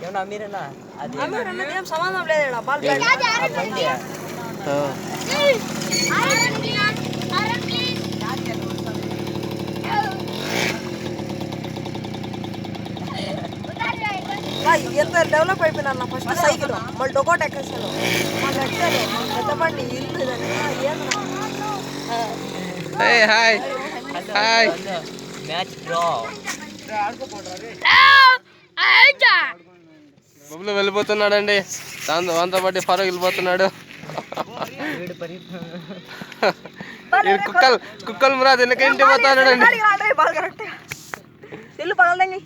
ఏమన్నా మీరేనా అది ఏం సంబంధం లేదు బండి ఎంత డెవలప్ అయిపోయినా అన్న ఫస్ట్ సైకిల్ మళ్ళీ డొకోట ఎక్కేసాను మళ్ళీ ఎక్కాను పెద్ద బండి ఇల్లు హాయ్ హాయ్ మ్యాచ్ డ్రా బొబ్బులు వెళ్ళిపోతున్నాడండి దాంతో పాటు ఫరూక్ వెళ్ళిపోతున్నాడు కుక్కలు మురాద్ ఎందుకంటే పోతున్నాడండి ఇల్లు పగలండి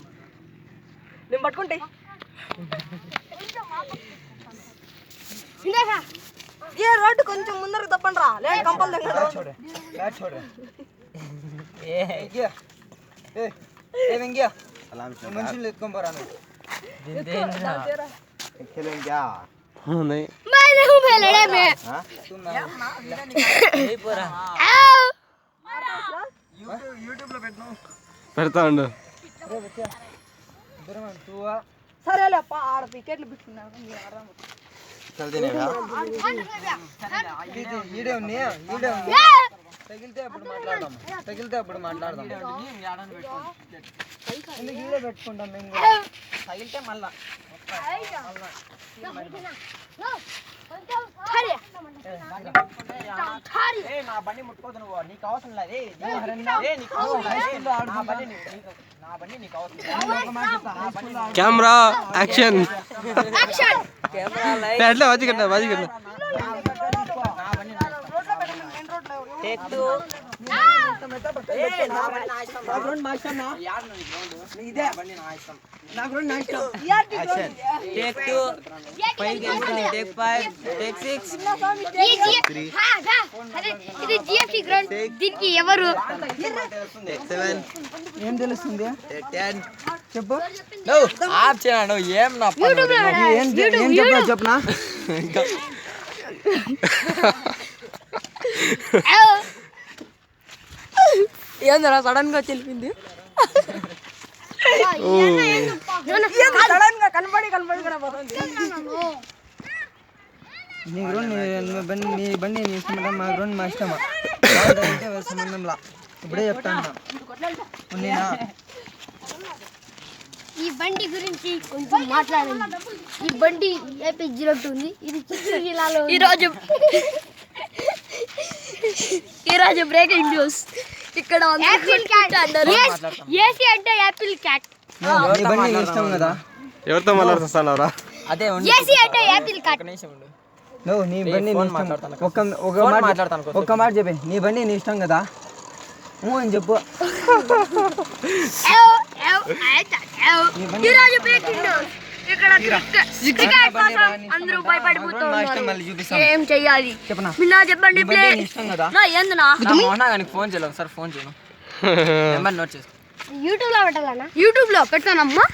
నేను పట్టుకుంటే ఏ రోడ్డు కొంచెం ముందరకు తప్పండి రా లేదు కంపల్ మనుషులు ఎత్తుకొని పోరా పెడతా ఉండు సరే ఆడ వికెట్లు పెట్టుకున్నాను తగిలితే అప్పుడు మాట్లాడదాం ఎందుకు ఈడే పెట్టుకుంటాం మేము తగిలితే మళ్ళా నా బండి ముట్టుకోదు నువ్వు నీకు అవసరం లేదు కెమెరా యాక్షన్ ఎట్లా బాజీ కట్ట దీనికి ఎవరు ఏం తెలుస్తుంది చెప్పు ఏం చెప్పనా ఏందరా సడన్ గా చెల్లింది సడన్ గా కనపడి నీకు నీ బండి నీ ఇష్టమా మా రెండు మా ఇష్టమా సంబంధంలా ఇప్పుడే చెప్తాను ఈ బండి గురించి కొంచెం మాట్లాడండి. ఈ బండి AP02 ఉంది. ఇది చిత్తూరు జిల్లాలో ఈరోజు బ్రేకింగ్ న్యూస్. ఇక్కడ ఏసీ అంటే యాపిల్ క్యాట్. నీ బండి నీ ఇష్టం కదా. ఎవరితో మాట్లాడుతున్నారా? అదే ఏసీ అంటే యాపిల్ క్యాట్. నువ్వు నీ బండి నీ ఇష్టం. ఒక్క మాట చెప్పే. నీ బండి నీ ఇష్టం కదా అని చెప్పు. ఈరోజు బ్రేకింగ్ న్యూస్. ఇక్కడ అందరూ భయపడిపోతున్నారు. ఏం చెయ్యాలి నా చెప్పండి ప్లీజ్. ఏందనా ఫోన్ చేయలేదు ఒకసారి ఫోన్ చేయను. యూట్యూబ్ లో పెట్టాలన్నా. యూట్యూబ్ లో పెడతానమ్మా.